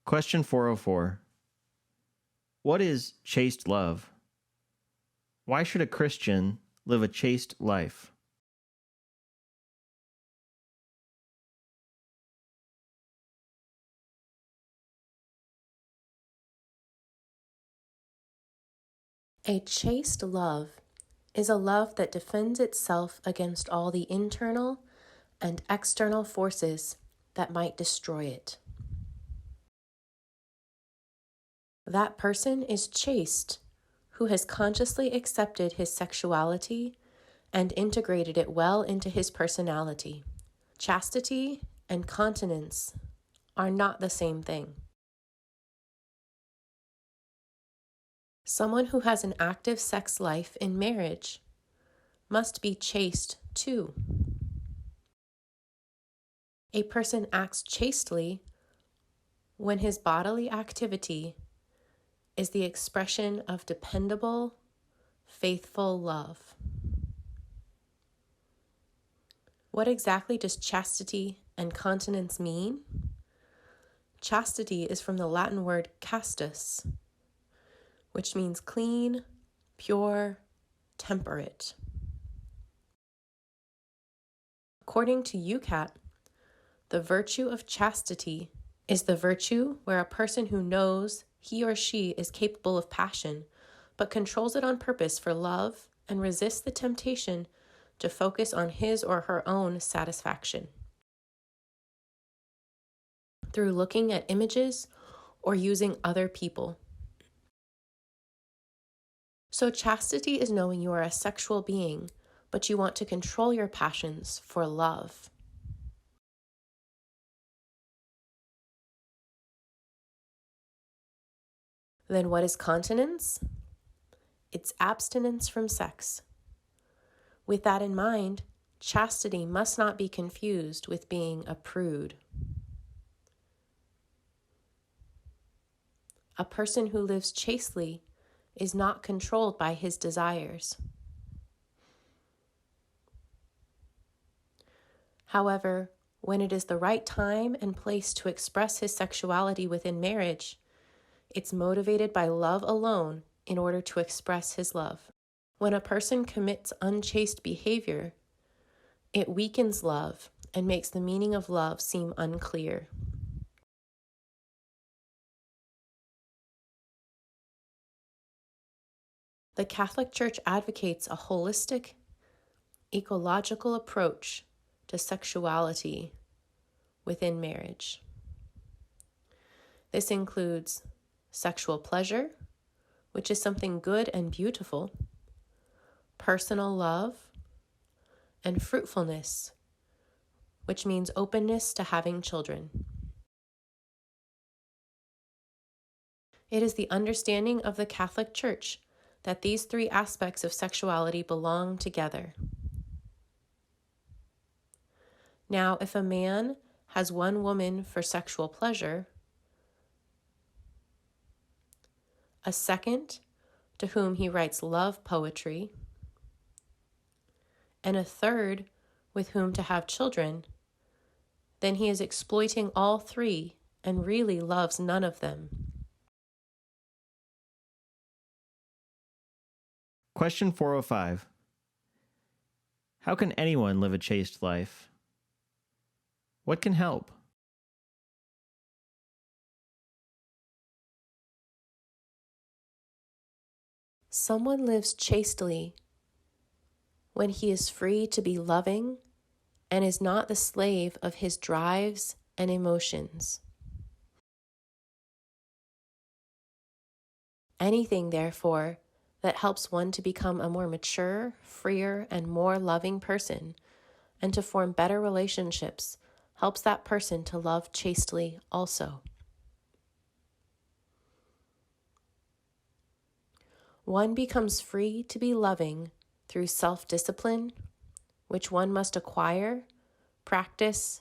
Question 404. What is chaste love? Why should a Christian live a chaste life? A chaste love is a love that defends itself against all the internal and external forces that might destroy it. That person is chaste who has consciously accepted his sexuality and integrated it well into his personality. Chastity and continence are not the same thing. Someone who has an active sex life in marriage must be chaste too. A person acts chastely when his bodily activity is the expression of dependable, faithful love. What exactly does chastity and continence mean? Chastity is from the Latin word castus, which means clean, pure, temperate. According to YOUCAT, the virtue of chastity is the virtue where a person who knows he or she is capable of passion, but controls it on purpose for love and resists the temptation to focus on his or her own satisfaction. Through looking at images or using other people. So chastity is knowing you are a sexual being, but you want to control your passions for love. Then what is continence? It's abstinence from sex. With that in mind, chastity must not be confused with being a prude. A person who lives chastely is not controlled by his desires. However, when it is the right time and place to express his sexuality within marriage, it's motivated by love alone in order to express his love. When a person commits unchaste behavior, it weakens love and makes the meaning of love seem unclear. The Catholic Church advocates a holistic, ecological approach to sexuality within marriage. This includes sexual pleasure, which is something good and beautiful, personal love, and fruitfulness, which means openness to having children. It is the understanding of the Catholic Church that these three aspects of sexuality belong together. Now, if a man has one woman for sexual pleasure, a second to whom he writes love poetry, and a third with whom to have children, then he is exploiting all three and really loves none of them. Question 405. How can anyone live a chaste life? What can help? Someone lives chastely when he is free to be loving and is not the slave of his drives and emotions. Anything, therefore, that helps one to become a more mature, freer, and more loving person, and to form better relationships, helps that person to love chastely also. One becomes free to be loving through self-discipline, which one must acquire, practice,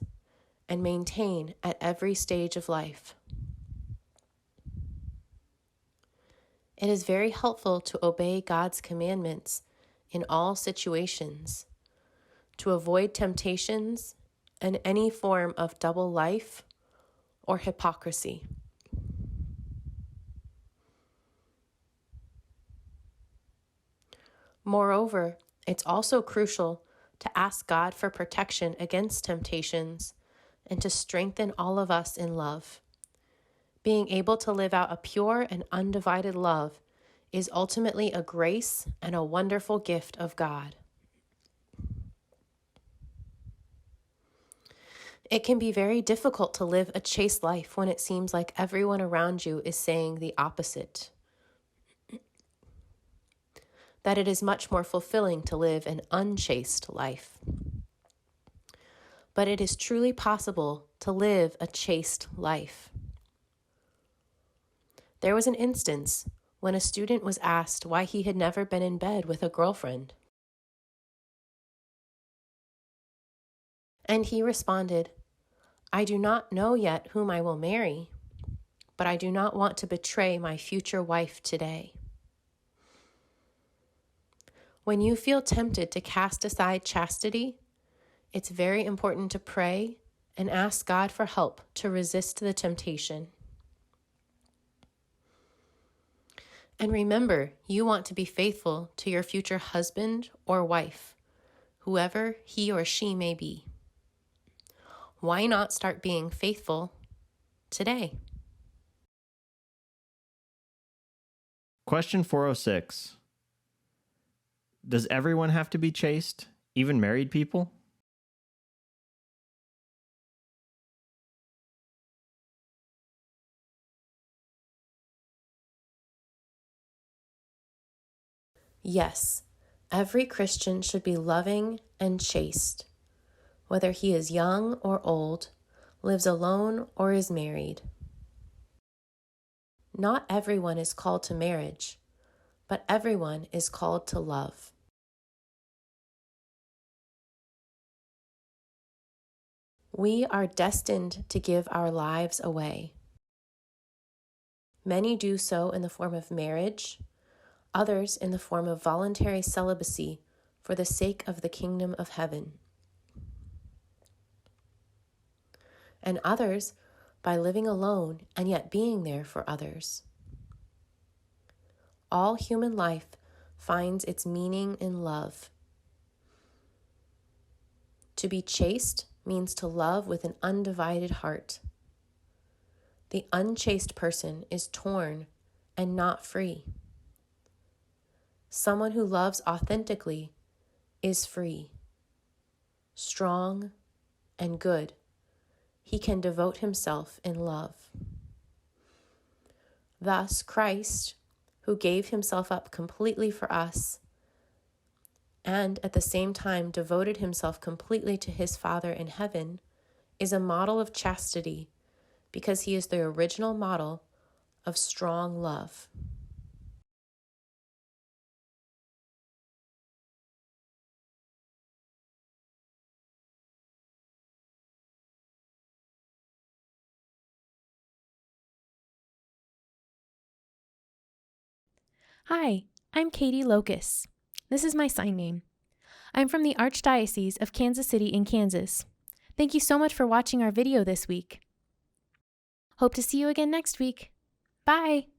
and maintain at every stage of life. It is very helpful to obey God's commandments in all situations, to avoid temptations and any form of double life or hypocrisy. Moreover, it's also crucial to ask God for protection against temptations and to strengthen all of us in love. Being able to live out a pure and undivided love is ultimately a grace and a wonderful gift of God. It can be very difficult to live a chaste life when it seems like everyone around you is saying the opposite. That it is much more fulfilling to live an unchaste life. But it is truly possible to live a chaste life. There was an instance when a student was asked why he had never been in bed with a girlfriend. And he responded, "I do not know yet whom I will marry, but I do not want to betray my future wife today." When you feel tempted to cast aside chastity, it's very important to pray and ask God for help to resist the temptation. And remember, you want to be faithful to your future husband or wife, whoever he or she may be. Why not start being faithful today? Question 406. Does everyone have to be chaste, even married people? Yes, every Christian should be loving and chaste, whether he is young or old, lives alone or is married. Not everyone is called to marriage, but everyone is called to love. We are destined to give our lives away. Many do so in the form of marriage, others in the form of voluntary celibacy for the sake of the kingdom of heaven, and others by living alone and yet being there for others. All human life finds its meaning in love. To be chaste means to love with an undivided heart. The unchaste person is torn and not free. Someone who loves authentically is free, strong, and good. He can devote himself in love. Thus, Christ, who gave himself up completely for us, and at the same time devoted himself completely to his Father in heaven, is a model of chastity because he is the original model of strong love. Hi, I'm Katie Locus. This is my sign name. I'm from the Archdiocese of Kansas City in Kansas. Thank you so much for watching our video this week. Hope to see you again next week. Bye!